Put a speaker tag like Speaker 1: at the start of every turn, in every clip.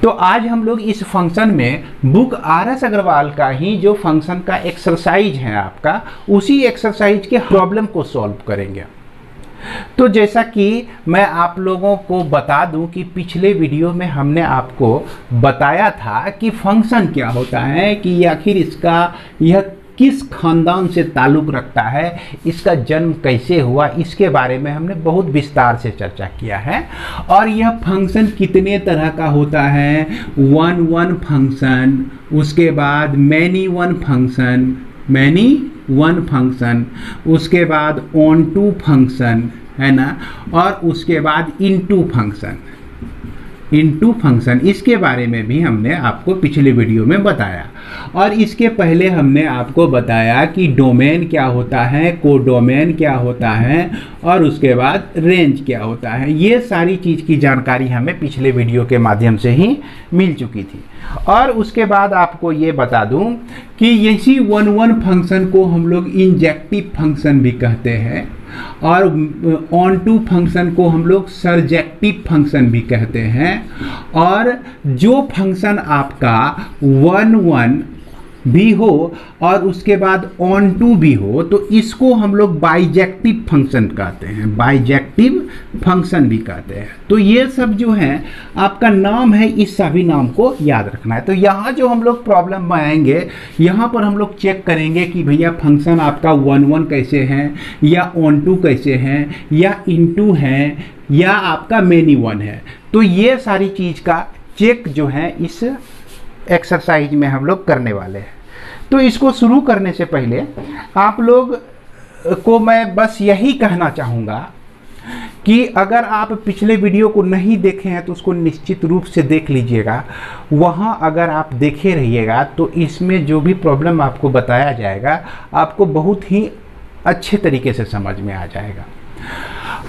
Speaker 1: तो आज हम लोग इस फंक्शन में बुक आर.एस. अग्रवाल का ही जो फंक्शन का एक्सरसाइज है आपका, उसी एक्सरसाइज के प्रॉब्लम को सॉल्व करेंगे। तो जैसा कि मैं आप लोगों को बता दूं कि पिछले वीडियो में हमने आपको बताया था कि फंक्शन क्या होता है, कि आखिर यह किस खानदान से ताल्लुक़ रखता है, इसका जन्म कैसे हुआ, इसके बारे में हमने बहुत विस्तार से चर्चा किया है। और यह फंक्शन कितने तरह का होता है, वन फंक्शन, उसके बाद मैनी वन फंक्शन, उसके बाद ऑन टू फंक्शन, है ना, और उसके बाद इनटू फंक्शन, इसके बारे में भी हमने आपको पिछले वीडियो में बताया। और इसके पहले हमने आपको बताया कि डोमेन क्या होता है, कोडोमेन क्या होता है, और उसके बाद रेंज क्या होता है। ये सारी चीज़ की जानकारी हमें पिछले वीडियो के माध्यम से ही मिल चुकी थी। और उसके बाद आपको ये बता दूं कि इसी वन फंक्शन को हम लोग इंजेक्टिव फंक्शन भी कहते हैं, और ऑन टू फंक्शन को हम लोग सर्जेक्टिव फंक्शन भी कहते हैं। और जो फंक्शन आपका वन भी हो और उसके बाद ऑन टू भी हो, तो इसको हम लोग बाइजेक्टिव फंक्शन कहते हैं, बाइजेक्टिव फंक्शन भी कहते हैं। तो ये सब जो है आपका नाम है, इस सभी नाम को याद रखना है। तो यहाँ जो हम लोग प्रॉब्लम बनाएंगे, यहाँ पर हम लोग चेक करेंगे कि भैया फंक्शन आपका वन कैसे है, या ऑन टू कैसे है, या इनटू है, या आपका मेनी वन है। तो ये सारी चीज़ का चेक जो है इस एक्सरसाइज में हम लोग करने वाले हैं। तो इसको शुरू करने से पहले आप लोग को मैं बस यही कहना चाहूँगा कि अगर आप पिछले वीडियो को नहीं देखे हैं तो उसको निश्चित रूप से देख लीजिएगा। वहाँ अगर आप देखे रहिएगा तो इसमें जो भी प्रॉब्लम आपको बताया जाएगा आपको बहुत ही अच्छे तरीके से समझ में आ जाएगा।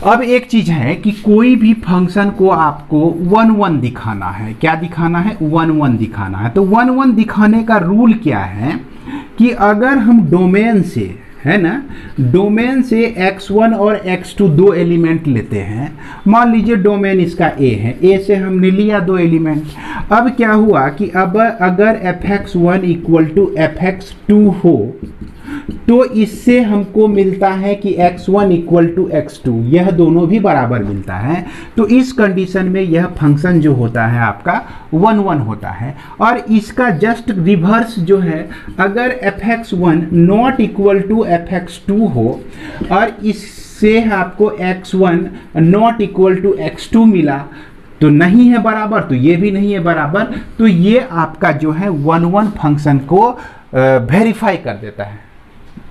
Speaker 1: अब एक चीज़ है कि कोई भी फंक्शन को आपको वन दिखाना है। क्या दिखाना है? वन दिखाना है। तो वन दिखाने का रूल क्या है कि अगर हम डोमेन से, है ना, डोमेन से x1 और x2 दो एलिमेंट लेते हैं। मान लीजिए डोमेन इसका a है, a से हमने लिया दो एलिमेंट। अब क्या हुआ कि अब अगर fx1 इक्वल टू fx2 हो तो इससे हमको मिलता है कि x1 इक्वल टू x2, यह दोनों भी बराबर मिलता है। तो इस कंडीशन में यह फंक्शन जो होता है आपका वन होता है। और इसका जस्ट रिवर्स जो है, अगर fx1 not equal to fx2 हो और इससे आपको x1 not equal to x2 मिला तो नहीं है बराबर, तो ये भी नहीं है बराबर। तो ये आपका जो है वन फंक्शन को वेरीफाई कर देता है।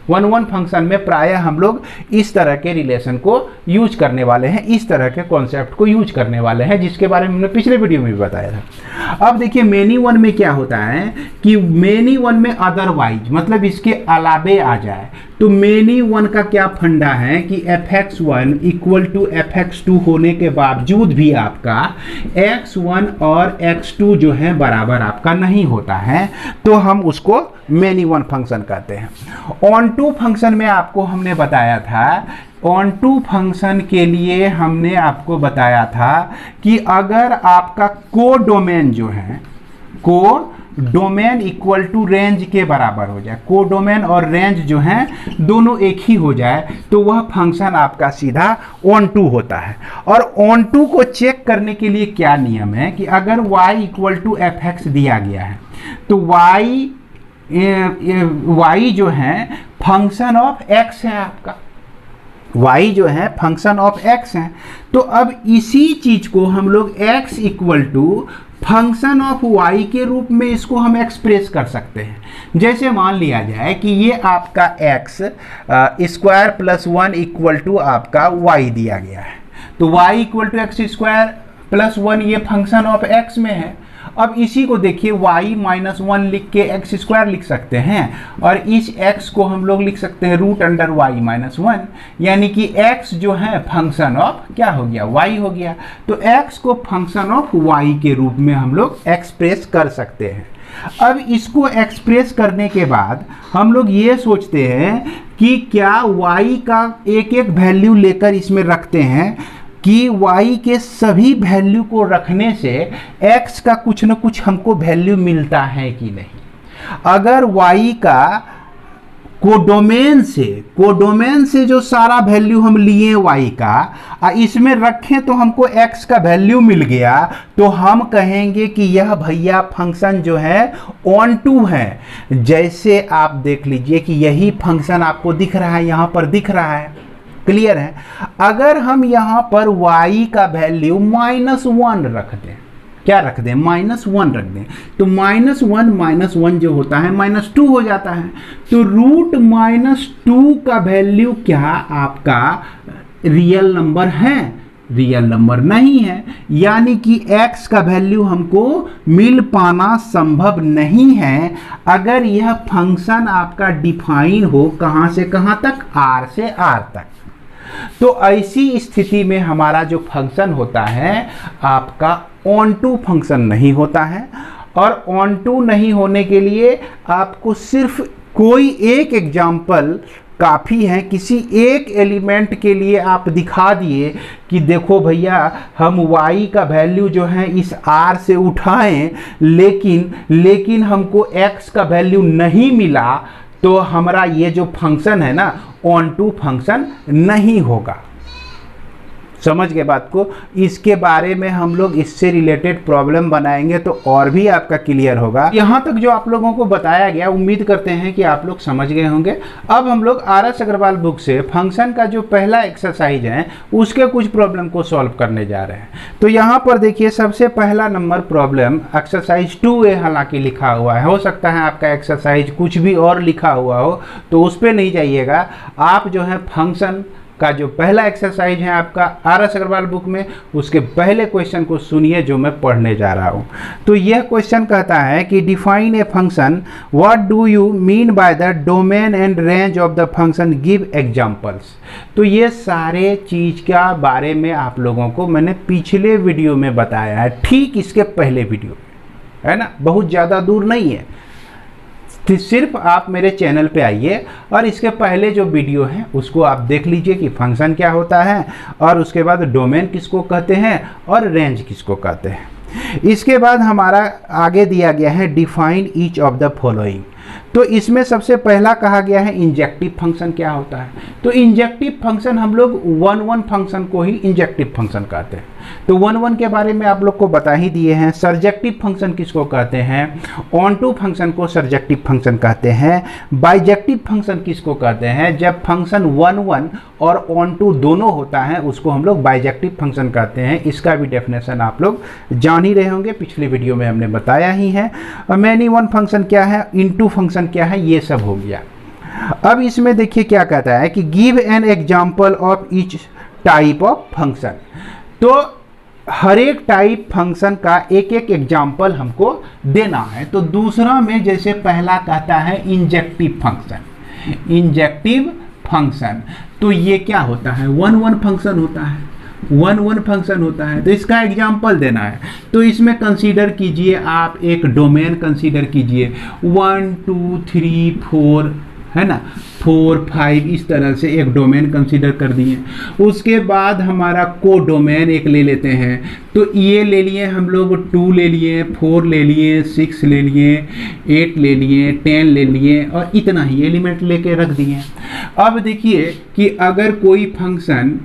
Speaker 1: वन फंक्शन में प्रायः हम लोग इस तरह के रिलेशन को यूज करने वाले हैं, इस तरह के कॉन्सेप्ट को यूज करने वाले हैं, जिसके बारे में हमने पिछले वीडियो में भी बताया था। अब देखिए मेनी वन में क्या होता है कि मेनी वन में अदरवाइज, मतलब इसके अलावे आ जाए। तो मेनी वन का क्या फंडा है कि fx1 इक्वल टू fx2 होने के बावजूद भी आपका x1 और x2 जो है बराबर आपका नहीं होता है, तो हम उसको मेनी वन फंक्शन कहते हैं। ऑन टू फंक्शन में आपको हमने बताया था, ऑन टू फंक्शन के लिए हमने आपको बताया था कि अगर आपका कोडोमेन जो है, कोडोमेन इक्वल टू रेंज के बराबर हो जाए, कोडोमेन और रेंज जो है दोनों एक ही हो जाए, तो वह फंक्शन आपका सीधा ऑन टू होता है। और ऑन टू को चेक करने के लिए क्या नियम है कि अगर y इक्वल टू fx दिया गया है तो y जो है फंक्शन ऑफ x है आपका, y जो है फंक्शन ऑफ x है। तो अब इसी चीज को हम लोग x equal to function of y के रूप में इसको हम एक्सप्रेस कर सकते हैं। जैसे मान लिया जाए कि ये आपका x square plus 1 equal to आपका y दिया गया है, तो y equal to x square plus 1 ये फंक्शन ऑफ x में है। अब इसी को देखिए y माइनस 1 लिख के एक्स स्क्वायर लिख सकते हैं, और इस x को हम लोग लिख सकते हैं रूट अंडर y माइनस 1, यानी कि x जो है फंक्शन ऑफ क्या हो गया, y हो गया। तो x को फंक्शन ऑफ y के रूप में हम लोग एक्सप्रेस कर सकते हैं। अब इसको एक्सप्रेस करने के बाद हम लोग ये सोचते हैं कि क्या y का एक एक वैल्यू लेकर इसमें रखते हैं कि y के सभी वैल्यू को रखने से x का कुछ न कुछ हमको वैल्यू मिलता है कि नहीं। अगर y का कोडोमेन से जो सारा वैल्यू हम लिए y का इसमें रखें तो हमको x का वैल्यू मिल गया, तो हम कहेंगे कि यह भैया फंक्शन जो है ऑन टू है। जैसे आप देख लीजिए कि यही फंक्शन आपको दिख रहा है, यहाँ पर दिख रहा है, क्लियर है। अगर हम यहाँ पर y का वैल्यू -1 रख दें, क्या रख दें, -1 रख दें, तो -1 जो होता है -2 हो जाता है। तो √-2 का वैल्यू क्या आपका रियल नंबर है? रियल नंबर नहीं है, यानी कि x का वैल्यू हमको मिल पाना संभव नहीं है अगर यह फंक्शन आपका डिफाइन हो कहाँ से कहाँ तक, r से r तक। तो ऐसी स्थिति में हमारा जो फंक्शन होता है आपका ऑन टू फंक्शन नहीं होता है। और ऑन टू नहीं होने के लिए आपको सिर्फ कोई एक एग्जाम्पल काफ़ी है, किसी एक एलिमेंट के लिए आप दिखा दिए कि देखो भैया हम y का वैल्यू जो है इस r से उठाएं, लेकिन हमको x का वैल्यू नहीं मिला, तो हमारा ये जो फंक्शन है ना ऑन टू फंक्शन नहीं होगा। समझ गए बात को। इसके बारे में हम लोग इससे रिलेटेड प्रॉब्लम बनाएंगे तो और भी आपका क्लियर होगा। यहाँ तक जो आप लोगों को बताया गया उम्मीद करते हैं कि आप लोग समझ गए होंगे। अब हम लोग RS अग्रवाल बुक से फंक्शन का जो पहला एक्सरसाइज है उसके कुछ प्रॉब्लम को सॉल्व करने जा रहे हैं। तो यहाँ पर देखिए सबसे पहला नंबर प्रॉब्लम एक्सरसाइज 2A हालांकि लिखा हुआ है, हो सकता है आपका एक्सरसाइज कुछ भी और लिखा हुआ हो, तो उस पर नहीं जाइएगा। आप जो है फंक्शन का जो पहला एक्सरसाइज है आपका RS अग्रवाल बुक में, उसके पहले क्वेश्चन को सुनिए जो मैं पढ़ने जा रहा हूँ। तो यह क्वेश्चन कहता है कि define a function, what do you mean by the domain and range of the function, give examples. तो ये सारे चीज़ का बारे में आप लोगों को मैंने पिछले वीडियो में बताया है, ठीक इसके पहले वीडियो है ना, बहुत ज़्यादा दूर नहीं है। तो सिर्फ आप मेरे चैनल पे आइए और इसके पहले जो वीडियो है उसको आप देख लीजिए कि फंक्शन क्या होता है और उसके बाद डोमेन किसको कहते हैं और रेंज किसको कहते हैं। इसके बाद हमारा आगे दिया गया है define each of the following. तो इसमें सबसे पहला कहा गया है इंजेक्टिव फंक्शन क्या होता है। तो इंजेक्टिव फंक्शन हम लोग 1-1 फंक्शन को ही इंजेक्टिव फंक्शन कहते हैं। तो 1-1 के बारे में आप लोग को बता ही दिए हैं। सर्जेक्टिव फंक्शन किसको कहते हैं, ऑन टू फंक्शन को सर्जेक्टिव फंक्शन कहते हैं। बाइजेक्टिव फंक्शन किसको कहते हैं, जब फंक्शन 1-1 और ऑन टू दोनों होता है उसको हम लोग बाइजेक्टिव फंक्शन कहते हैं। इसका भी डेफिनेशन आप लोग जान ही रहे होंगे, पिछली वीडियो में हमने बताया ही है। और मैनी वन फंक्शन क्या है, इनटू फंक्शन क्या है, ये सब हो गया। अब इसमें देखिए क्या कहता है कि give an example of each type of function. तो हर एक टाइप फंक्शन का एक एक एग्जाम्पल हमको देना है। तो दूसरा में जैसे पहला कहता है इंजेक्टिव फंक्शन, इंजेक्टिव फंक्शन, तो ये क्या होता है, 1-1 फंक्शन होता है, 1-1 फंक्शन होता है। तो इसका एग्जाम्पल देना है। तो इसमें कंसीडर कीजिए आप एक डोमेन कंसीडर कीजिए 1 2 3 4 है ना, 4 5 इस तरह से एक डोमेन कंसीडर कर दिए। उसके बाद हमारा को डोमेन एक ले लेते हैं। तो ये ले लिए हम लोग 2 ले लिए, 4 ले लिए, 6 ले लिए, 8 ले लिए, 10 ले लिए और इतना ही एलिमेंट लेके रख दिए। अब देखिए कि अगर कोई function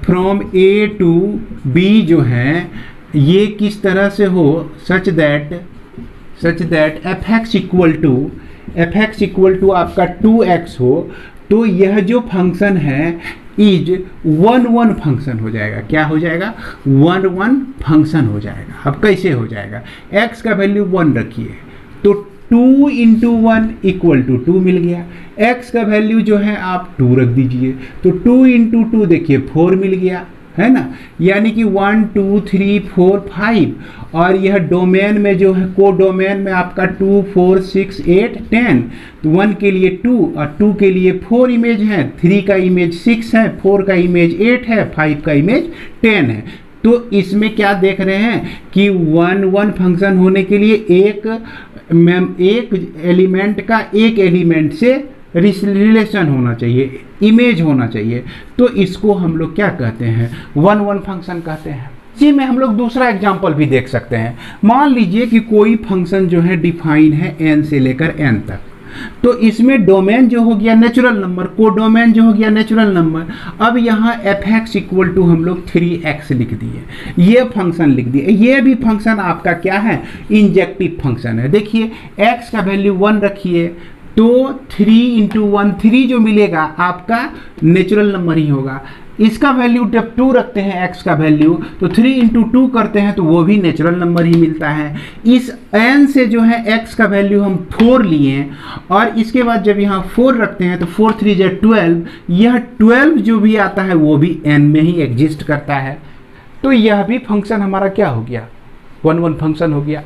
Speaker 1: from A to B जो है ये किस तरह से हो, such that fx equal to आपका 2x हो, तो यह जो फंक्शन है इज 1-1 फंक्शन हो जाएगा। क्या हो जाएगा, 1-1 फंक्शन हो जाएगा। अब कैसे हो जाएगा, x का वैल्यू 1 रखिए तो 2 × 1 इक्वल टू 2 मिल गया। x का वैल्यू जो है आप 2 रख दीजिए तो 2 × 2 देखिए 4 मिल गया, है ना, यानी कि 1 2 3 4 5। और यह डोमेन में जो है को डोमेन में आपका 2 4 6 8 10, तो 1 के लिए 2 और 2 के लिए 4 इमेज है, 3 का इमेज 6 है, 4 का इमेज 8 है, 5 का इमेज 10 है। तो इसमें क्या देख रहे हैं कि 1-1 फंक्शन होने के लिए एक एलिमेंट का एक एलिमेंट से रिलेशन होना चाहिए, इमेज होना चाहिए, तो इसको हम लोग क्या कहते हैं, 1 फंक्शन कहते हैं। इसी में हम लोग दूसरा एग्जाम्पल भी देख सकते हैं। मान लीजिए कि कोई फंक्शन जो है डिफाइन है n से लेकर n तक, तो इसमें डोमेन जो हो गया नेचुरल नंबर, कोडोमेन जो हो गया नेचुरल नंबर। अब यहाँ fx इक्वल टू हम लोग 3x लिख दिए, ये फंक्शन लिख दिए। ये भी फंक्शन आपका क्या है, इंजेक्टिव फंक्शन है। देखिए x का वैल्यू 1 रखिए, तो 3 × 1 3 जो मिलेगा आपका नेचुरल नंबर ही होगा। इसका वैल्यू जब 2 रखते हैं x का वैल्यू, तो 3 × 2 करते हैं तो वो भी नेचुरल नंबर ही मिलता है। इस n से जो है x का वैल्यू हम 4 लिए, और इसके बाद जब यहाँ 4 रखते हैं तो 4 3 × 12, यह 12 जो भी आता है वो भी n में ही एग्जिस्ट करता है। तो यह भी फंक्शन हमारा क्या हो गया, 1 फंक्शन हो गया।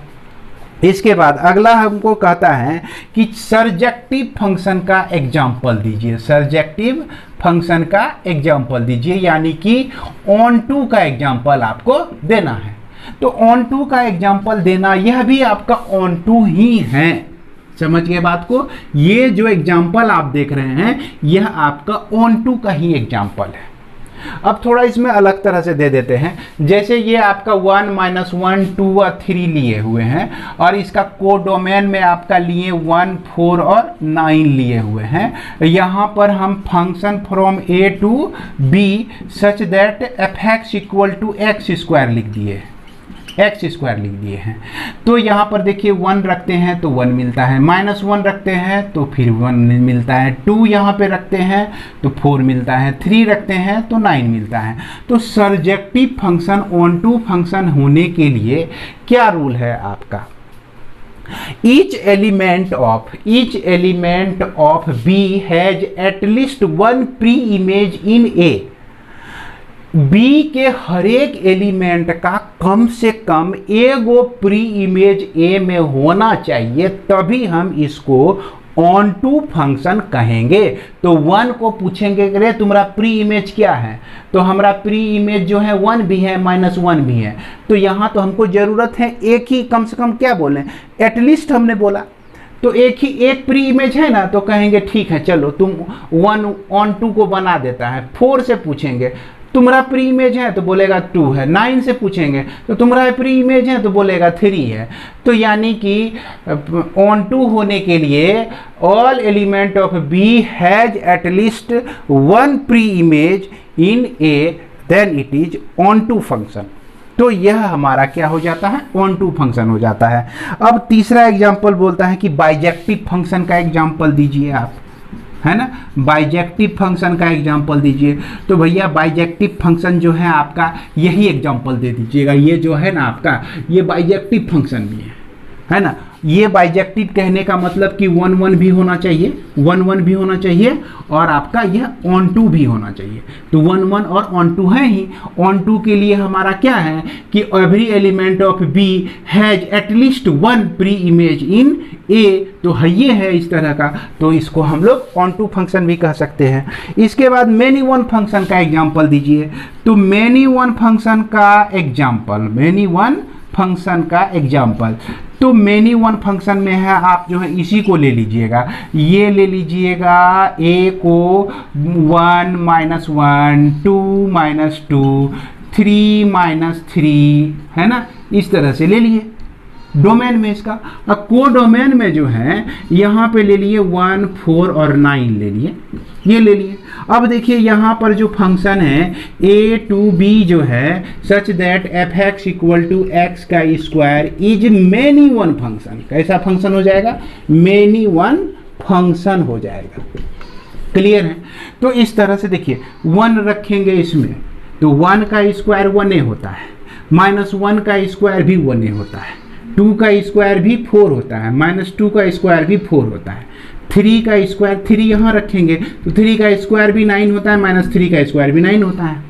Speaker 1: इसके बाद अगला हमको कहता है कि सरजेक्टिव फंक्शन का एग्जाम्पल दीजिए, सरजेक्टिव फंक्शन का एग्जाम्पल दीजिए, यानी कि ऑन टू का एग्जाम्पल आपको देना है। तो ऑन टू का एग्जाम्पल देना, यह भी आपका ऑन टू ही है। समझ गए बात को, ये जो एग्जाम्पल आप देख रहे हैं यह आपका ऑन टू का ही एग्जाम्पल है। अब थोड़ा इसमें अलग तरह से दे देते हैं, जैसे ये आपका 1 -1 2 और 3 लिए हुए हैं, और इसका कोडोमेन में आपका लिए 1 4 और 9 लिए हुए हैं। यहाँ पर हम function from a to b such that fx equal to x² लिख दिए, x² लिख दिए हैं। तो यहाँ पर देखिए 1 रखते हैं तो 1 मिलता है, -1 रखते हैं तो फिर 1 मिलता है, 2 यहाँ पे रखते हैं तो 4 मिलता है, 3 रखते हैं तो 9 मिलता है। तो सरजेक्टिव फंक्शन ऑन टू फंक्शन होने के लिए क्या रूल है आपका, each element of B has at least one pre-image in A। B के हर एक एलिमेंट का कम से कम एगो प्री इमेज A में होना चाहिए, तभी हम इसको ऑन टू फंक्शन कहेंगे। तो 1 को पूछेंगे रे तुम्हारा प्री इमेज क्या है, तो हमारा प्री इमेज जो है 1 भी है -1 भी है। तो यहाँ तो हमको ज़रूरत है एक ही, कम से कम क्या बोलें, एटलीस्ट हमने बोला, तो एक प्री इमेज है ना, तो कहेंगे ठीक है चलो तुम 1 ऑन टू को बना देता है। 4 से पूछेंगे तुम्हारा प्री इमेज है तो बोलेगा 2 है, 9 से पूछेंगे तो तुम्हारा प्री इमेज है तो बोलेगा 3 है। तो यानी कि ऑन टू होने के लिए all element of B has at least 1 pre image in A, then it is onto function. तो यह हमारा क्या हो जाता है, ऑन टू फंक्शन हो जाता है। अब तीसरा एग्जाम्पल बोलता है कि बाइजेक्टिव फंक्शन का एग्जाम्पल दीजिए आप, है ना, बाइजेक्टिव फंक्शन का एग्जाम्पल दीजिए। तो भैया बाइजेक्टिव फंक्शन जो है आपका यही एग्जाम्पल दे दीजिएगा। ये जो है ना आपका, ये बाइजेक्टिव फंक्शन भी है ना। ये बाइजेक्टिव कहने का मतलब कि 1 भी होना चाहिए, 1 भी होना चाहिए, और आपका यह ऑन टू भी होना चाहिए। तो 1 और ऑन टू है ही। ऑन टू के लिए हमारा क्या है कि every element of B has at least 1 pre image in A, तो है ये है इस तरह का। तो इसको हम लोग ऑन टू फंक्शन भी कह सकते हैं। इसके बाद मेनी वन फंक्शन का एग्जाम्पल दीजिए। तो मेनी वन फंक्शन का एग्जाम्पल, मेनी वन फंक्शन का एग्जाम्पल, तो मेनी वन फंक्शन में है आप जो है इसी को ले लीजिएगा, ये ले लीजिएगा a को 1 -1 2 -2 3 -3, है ना, इस तरह से ले लिए डोमेन में इसका। अब कोडोमेन में जो है यहाँ पे ले लिए 1 4 और 9 ले लिए, ये ले लिए। अब देखिए यहाँ पर जो फंक्शन है a to b जो है such that fx equal to x का square is many one function. कैसा फंक्शन हो जाएगा, मेनी वन फंक्शन हो जाएगा। क्लियर है। तो इस तरह से देखिए 1 रखेंगे इसमें तो 1 का स्क्वायर 1 होता है, -1 का स्क्वायर भी 1 होता है, 2 का स्क्वायर भी 4 होता है, -2 का स्क्वायर भी 4 होता है, 3 का स्क्वायर 3 यहाँ रखेंगे तो 3 का स्क्वायर भी 9 होता है, -3 का स्क्वायर भी 9 होता है।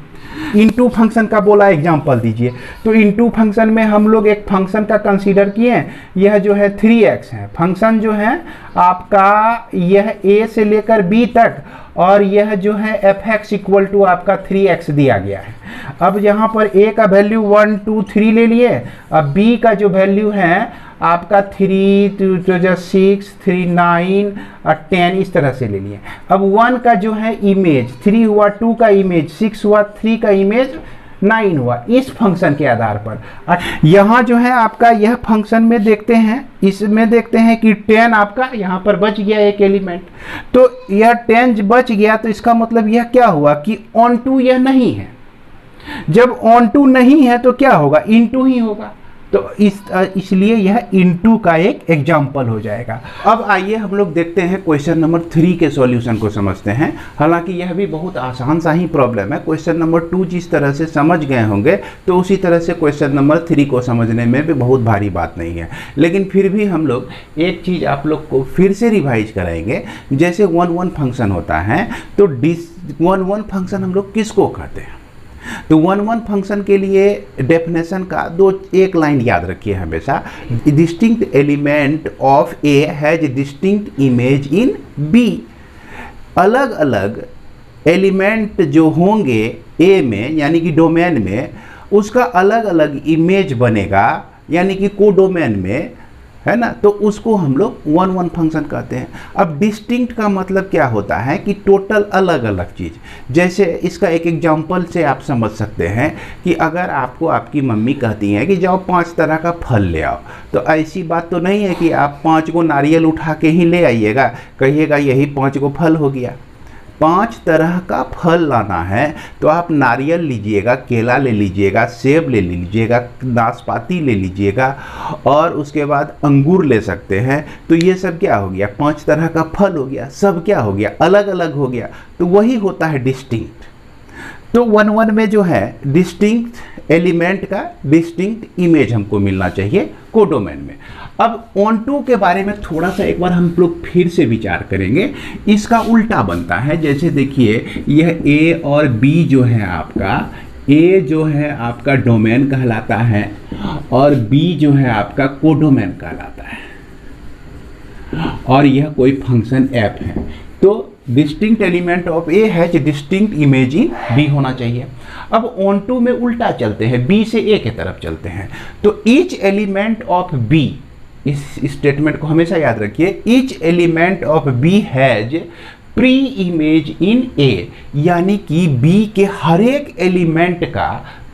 Speaker 1: इनटू फंक्शन का बोला एग्जाम्पल दीजिए। तो इनटू फंक्शन में हम लोग एक फंक्शन का कंसीडर किए, यह जो है 3x है। फंक्शन जो है आपका यह a से लेकर b तक और यह जो है एफ एक्स इक्वल टू आपका 3x दिया गया है। अब यहाँ पर a का वैल्यू 1 2 3 ले लिए, अब b का जो वैल्यू है आपका 3 2 6 3 9 और 10 इस तरह से ले लिए। अब 1 का जो है इमेज 3 हुआ, 2 का इमेज 6 हुआ, 3 का इमेज 9 हुआ। इस फंक्शन के आधार पर यहाँ जो है आपका यह फंक्शन में देखते हैं, इसमें देखते हैं कि 10 आपका यहाँ पर बच गया एक एलिमेंट। तो यह 10 बच गया तो इसका मतलब यह क्या हुआ कि ऑन टू यह नहीं है। जब ऑन टू नहीं है तो क्या होगा, इनटू ही होगा। तो इसलिए यह इनटू का एक एग्जाम्पल हो जाएगा। अब आइए हम लोग देखते हैं क्वेश्चन नंबर 3 के सॉल्यूशन को समझते हैं। हालांकि यह भी बहुत आसान सा ही प्रॉब्लम है। क्वेश्चन नंबर 2 जिस तरह से समझ गए होंगे तो उसी तरह से क्वेश्चन नंबर 3 को समझने में भी बहुत भारी बात नहीं है। लेकिन फिर भी हम लोग एक चीज़ आप लोग को फिर से रिवाइज कराएंगे। जैसे 1 फंक्शन होता है तो 1 फंक्शन हम लोग किसको कहते हैं। तो 1 फंक्शन के लिए डेफिनेशन का एक लाइन याद रखिए हमेशा, distinct element of A has distinct image in B. अलग अलग एलिमेंट जो होंगे ए में यानी कि डोमेन में, उसका अलग अलग इमेज बनेगा यानी कि कोडोमेन में, है ना। तो उसको हम लोग 1 फंक्शन कहते हैं। अब डिस्टिंक्ट का मतलब क्या होता है कि टोटल अलग अलग चीज़। जैसे इसका एक एग्जांपल से आप समझ सकते हैं कि अगर आपको आपकी मम्मी कहती हैं कि जाओ 5 तरह का फल ले आओ, तो ऐसी बात तो नहीं है कि आप 5 को नारियल उठा के ही ले आइएगा, कहिएगा यही 5 को फल हो गया। 5 तरह का फल लाना है तो आप नारियल लीजिएगा, केला ले लीजिएगा, सेब ले लीजिएगा, नाशपाती ले लीजिएगा और उसके बाद अंगूर ले सकते हैं। तो ये सब क्या हो गया, 5 तरह का फल हो गया। सब क्या हो गया, अलग अलग हो गया। तो वही होता है डिस्टिंक्ट। तो 1 में जो है डिस्टिंक्ट एलिमेंट का डिस्टिंक्ट इमेज हमको मिलना चाहिए कोडोमेन में। अब ऑन टू के बारे में थोड़ा सा एक बार हम लोग फिर से विचार करेंगे। इसका उल्टा बनता है। जैसे देखिए यह ए और बी जो है आपका, ए जो है आपका डोमेन कहलाता है और बी जो है आपका कोडोमेन कहलाता है और यह कोई फंक्शन एफ है। तो distinct element of A has distinct image in B होना चाहिए। अब ऑन टू में उल्टा चलते हैं, बी से ए के तरफ चलते हैं। तो ईच एलिमेंट ऑफ बी, इस स्टेटमेंट को हमेशा याद रखिए, each element of B has pre image in A, यानी कि बी के हर एक एलिमेंट का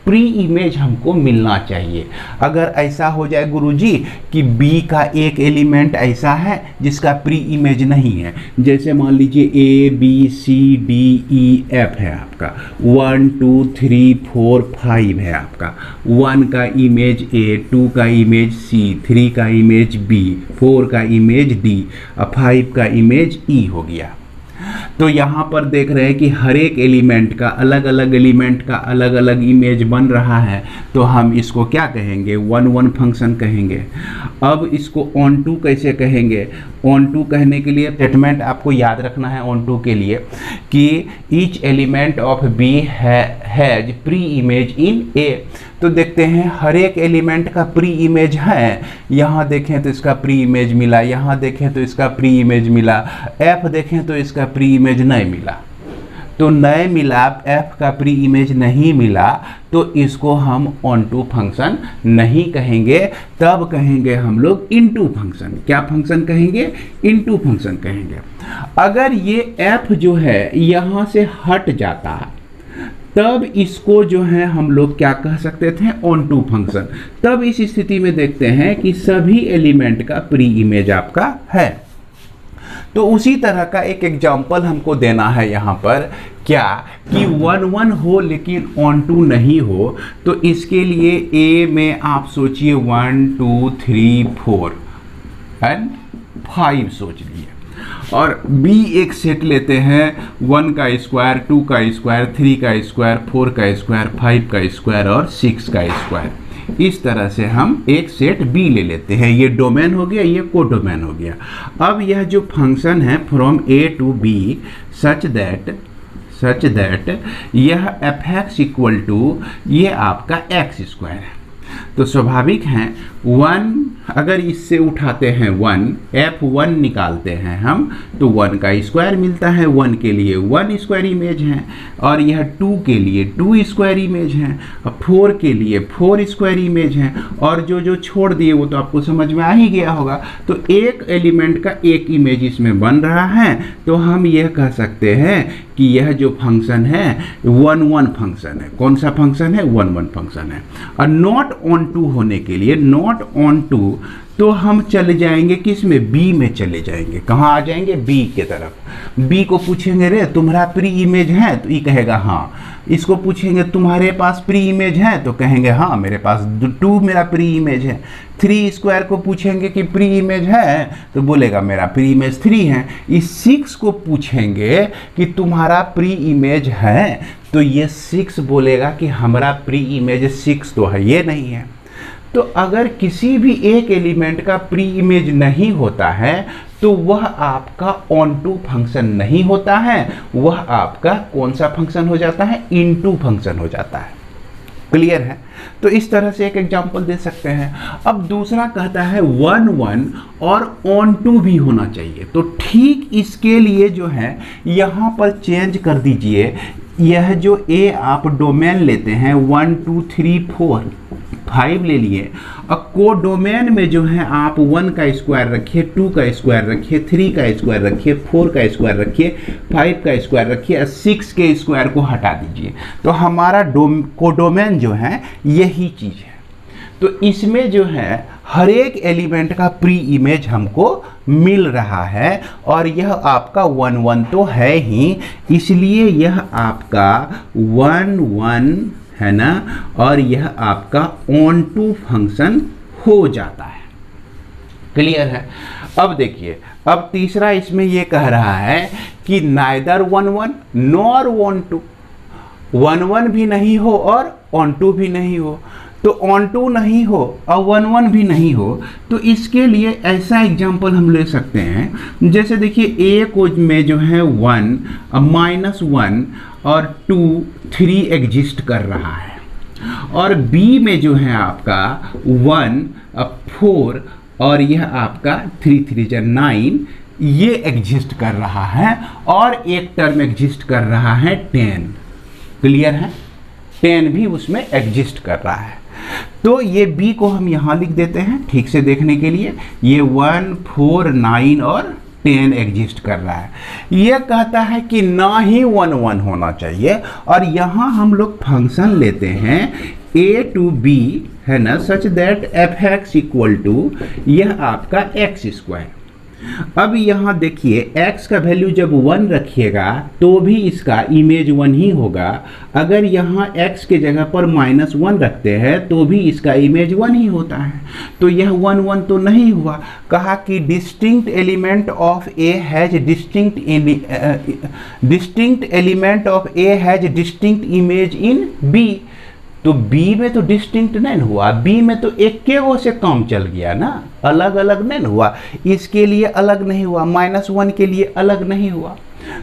Speaker 1: प्री इमेज हमको मिलना चाहिए। अगर ऐसा हो जाए गुरुजी कि बी का एक एलिमेंट ऐसा है जिसका प्री इमेज नहीं है, जैसे मान लीजिए A B C D E F है आपका, 1 2 3 4 5 है आपका। 1 का इमेज ए, 2 का इमेज सी, 3 का इमेज बी, 4 का इमेज डी और 5 का इमेज ई हो गया। तो यहाँ पर देख रहे हैं कि हर एक एलिमेंट का अलग अलग एलिमेंट का अलग अलग इमेज बन रहा है। तो हम इसको क्या कहेंगे, 1 फंक्शन कहेंगे। अब इसको ऑन टू कैसे कहेंगे, ऑन टू कहने के लिए स्टेटमेंट आपको याद रखना है ऑन टू के लिए कि each element of B has pre image in A. तो देखते हैं हर एक एलिमेंट का प्री इमेज है। यहाँ देखें तो इसका प्री इमेज मिला, यहाँ देखें तो इसका प्री इमेज मिला, एफ देखें तो इसका प्री इमेज नहीं मिला। तो नहीं मिला, एफ का प्री इमेज नहीं मिला, तो इसको हम ऑन टू फंक्शन नहीं कहेंगे। तब कहेंगे हम लोग इनटू फंक्शन। क्या फंक्शन कहेंगे, इनटू फंक्शन कहेंगे। अगर ये एफ जो है यहाँ से हट जाता तब इसको जो है हम लोग क्या कह सकते थे, ऑन टू फंक्शन। तब इस स्थिति में देखते हैं कि सभी एलिमेंट का प्री इमेज आपका है। तो उसी तरह का एक एग्जाम्पल हमको देना है यहाँ पर, क्या कि 1 हो लेकिन ऑन टू नहीं हो। तो इसके लिए ए में आप सोचिए 1 2 3 4 एंड 5 सोच लिए, और बी एक सेट लेते हैं 1 का स्क्वायर, 2 का स्क्वायर, 3 का स्क्वायर, 4 का स्क्वायर, 5 का स्क्वायर और 6 का स्क्वायर। इस तरह से हम एक सेट बी ले लेते हैं। ये डोमेन हो गया, ये कोडोमेन हो गया। अब यह जो फंक्शन है from A to B such that यह एफ एक्स इक्वल टू ये आपका एक्स स्क्वायर है। तो स्वाभाविक है 1 अगर इससे उठाते हैं 1, F1 निकालते हैं हम, तो 1 का स्क्वायर मिलता है। 1 के लिए 1 स्क्वायर इमेज है, और यह 2 के लिए 2 स्क्वायर इमेज है, और 4 के लिए 4 स्क्वायर इमेज है, और जो छोड़ दिए वो तो आपको समझ में आ ही गया होगा। तो एक एलिमेंट का एक इमेज इसमें बन रहा है, तो हम यह कह सकते हैं कि यह जो फंक्शन है 1 फंक्शन है। कौन सा फंक्शन है? 1 फंक्शन है। और नॉट ऑन टू होने के लिए, नॉट ऑन टू, तो हम चले जाएंगे किस में? बी में चले जाएंगे। कहाँ आ जाएंगे? बी के तरफ। बी को पूछेंगे रे तुम्हारा प्री इमेज है, तो ये कहेगा हाँ। इसको पूछेंगे तुम्हारे पास प्री इमेज है, तो कहेंगे हाँ मेरे पास 2 मेरा प्री इमेज है। 3 स्क्वायर को पूछेंगे कि प्री इमेज है, तो बोलेगा मेरा प्री इमेज 3 है। इस 6 को पूछेंगे कि तुम्हारा प्री इमेज है, तो ये 6 बोलेगा कि हमारा प्री इमेज 6 तो है, ये नहीं है। तो अगर किसी भी एक एलिमेंट का प्री इमेज नहीं होता है, तो वह आपका ऑन टू फंक्शन नहीं होता है, वह आपका कौन सा फंक्शन हो जाता है? इनटू फंक्शन हो जाता है। क्लियर है? तो इस तरह से एक एग्जांपल दे सकते हैं। अब दूसरा कहता है 1 और ऑन टू भी होना चाहिए। तो ठीक इसके लिए जो है यहाँ पर चेंज कर दीजिए। यह जो ए आप डोमेन लेते हैं 1 2 3 4 5 ले लिए, और को डोमेन में जो है आप 1 का स्क्वायर रखिए, 2 का स्क्वायर रखिए, 3 का स्क्वायर रखिए, 4 का स्क्वायर रखिए, 5 का स्क्वायर रखिए, और 6 के स्क्वायर को हटा दीजिए। तो हमारा कोडोमेन जो है यही चीज़ है। तो इसमें जो है हर एक एलिमेंट का प्री इमेज हमको मिल रहा है, और यह आपका 1 तो है ही, इसलिए यह आपका 1 है ना, और यह आपका ऑन टू फंक्शन हो जाता है। क्लियर है? अब देखिए, अब तीसरा इसमें यह कह रहा है कि नाइदर 1 नॉर ऑन टू, 1 भी नहीं हो और ऑन टू भी नहीं हो। तो ऑन टू नहीं हो और 1 भी नहीं हो, तो इसके लिए ऐसा एग्जाम्पल हम ले सकते हैं। जैसे देखिए ए को में जो है 1 -1 और 2 3 एग्जिस्ट कर रहा है, और बी में जो है आपका 1 4 और यह आपका 3 3 9 ये एग्जिस्ट कर रहा है, और एक टर्म एग्जिस्ट कर रहा है 10। क्लियर है? 10 भी उसमें एग्जिस्ट कर रहा है। तो ये बी को हम यहाँ लिख देते हैं ठीक से देखने के लिए। ये 1 4 9 और 10 एग्जिस्ट कर रहा है। यह कहता है कि ना ही 1 होना चाहिए, और यहाँ हम लोग फंक्शन लेते हैं a to b है ना, such that f(x) equal to यह आपका x स्क्वायर। अब यहाँ देखिए x का वैल्यू जब 1 रखिएगा तो भी इसका इमेज 1 ही होगा। अगर यहाँ x के जगह पर -1 रखते हैं तो भी इसका इमेज 1 ही होता है। तो यह 1 तो नहीं हुआ। कहा कि distinct element of a has distinct element of a has distinct image in b। तो B में तो डिस्टिंक्ट नहीं हुआ, B में तो एक के वो से काम चल गया ना, अलग अलग नहीं हुआ। इसके लिए अलग नहीं हुआ, -1 के लिए अलग नहीं हुआ,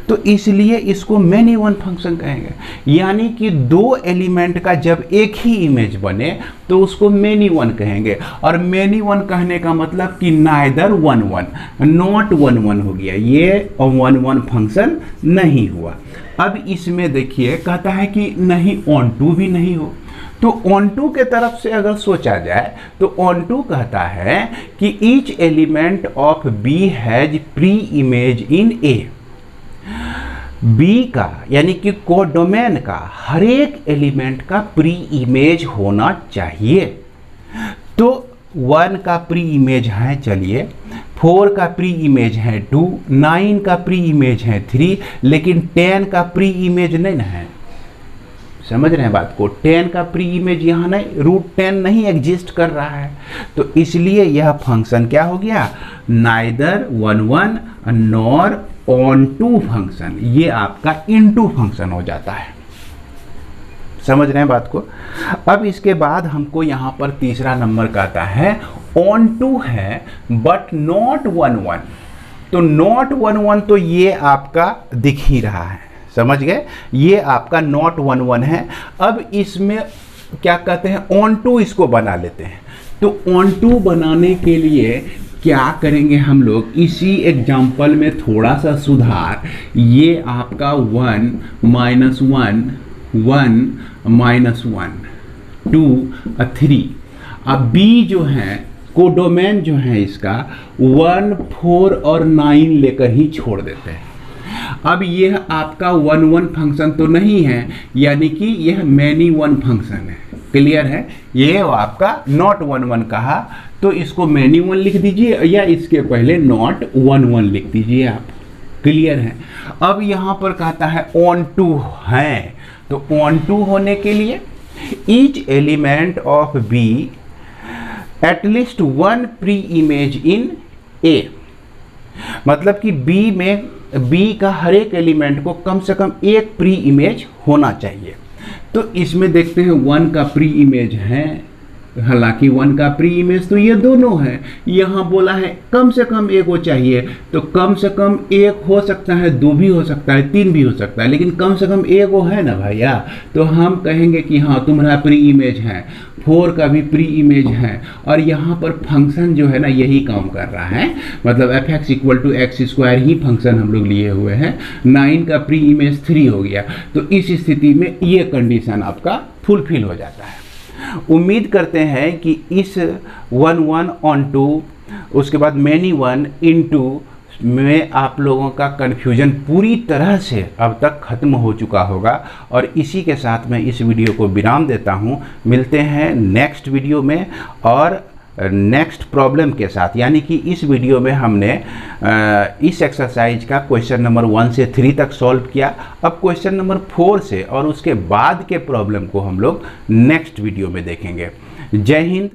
Speaker 1: तो इसलिए इसको मैनी वन फंक्शन कहेंगे। यानी कि 2 एलिमेंट का जब एक ही इमेज बने तो उसको मैनी वन कहेंगे। और मैनी वन कहने का मतलब कि नाइदर 1 नॉट 1 हो गया, ये 1 फंक्शन नहीं हुआ। अब इसमें देखिए कहता है कि नहीं ऑन टू भी नहीं हो। तो ऑन टू के तरफ से अगर सोचा जाए तो ऑन टू कहता है कि each element of B has pre image in A. B का यानी कि कोडोमेन का हर एक एलिमेंट का प्री इमेज होना चाहिए। तो 1 का प्री इमेज है, चलिए 4 का प्री इमेज है 2, 9 का प्री इमेज है 3, लेकिन 10 का प्री इमेज नहीं है। समझ रहे हैं बात को? 10 का प्री इमेज यहाँ नहीं, √10 नहीं एग्जिस्ट कर रहा है। तो इसलिए यह फंक्शन क्या हो गया, neither 1 nor onto function, ये आपका इनटू फंक्शन हो जाता है। समझ रहे हैं बात को? अब इसके बाद हमको यहाँ पर तीसरा नंबर कहता है ऑन टू है बट नॉट 1 तो नॉट 1 तो ये आपका दिख ही रहा है, समझ गए? ये आपका नॉट 1 है। अब इसमें क्या कहते हैं, ऑन टू इसको बना लेते हैं। तो ऑन टू बनाने के लिए क्या करेंगे हम लोग, इसी एग्जाम्पल में थोड़ा सा सुधार, ये आपका 1 -1 1 -1 2 3। अब बी जो है कोडोमेन जो है इसका 1 4 और 9 लेकर ही छोड़ देते हैं। अब यह आपका 1 1 फंक्शन तो नहीं है, यानी कि यह मैनी 1 फंक्शन है। क्लियर है, ये आपका नॉट 1 1 कहा तो इसको मैनी 1 लिख दीजिए, या इसके पहले नॉट 1 1 लिख दीजिए आप। क्लियर है। अब यहाँ पर कहता है ऑन टू है, तो ऑन टू होने के लिए each element of B at least 1 pre image in A, मतलब कि बी में बी का हर एक एलिमेंट को कम से कम एक प्री इमेज होना चाहिए। तो इसमें देखते हैं 1 का प्री इमेज है, हालांकि 1 का प्री इमेज तो ये दोनों है, यहाँ बोला है कम से कम एक वो चाहिए, तो कम से कम एक हो सकता है, 2 भी हो सकता है, 3 भी हो सकता है, लेकिन कम से कम एक वो है ना भैया। तो हम कहेंगे कि हाँ तुम्हारा प्री इमेज है, 4 का भी प्री इमेज है, और यहाँ पर फंक्शन जो है ना यही काम कर रहा है, मतलब fx = x² ही फंक्शन हम लोग लिए हुए हैं। 9 का प्री इमेज 3 हो गया, तो इस स्थिति में ये कंडीशन आपका फुलफिल हो जाता है। उम्मीद करते हैं कि इस 1 1 ऑन टू, उसके बाद मैनी 1 इनटू में आप लोगों का कन्फ्यूजन पूरी तरह से अब तक ख़त्म हो चुका होगा। और इसी के साथ मैं इस वीडियो को विराम देता हूं। मिलते हैं नेक्स्ट वीडियो में और नेक्स्ट प्रॉब्लम के साथ, यानी कि इस वीडियो में हमने इस एक्सरसाइज का क्वेश्चन नंबर 1 से 3 तक सॉल्व किया। अब क्वेश्चन नंबर 4 से और उसके बाद के प्रॉब्लम को हम लोग नेक्स्ट वीडियो में देखेंगे। जय हिंद।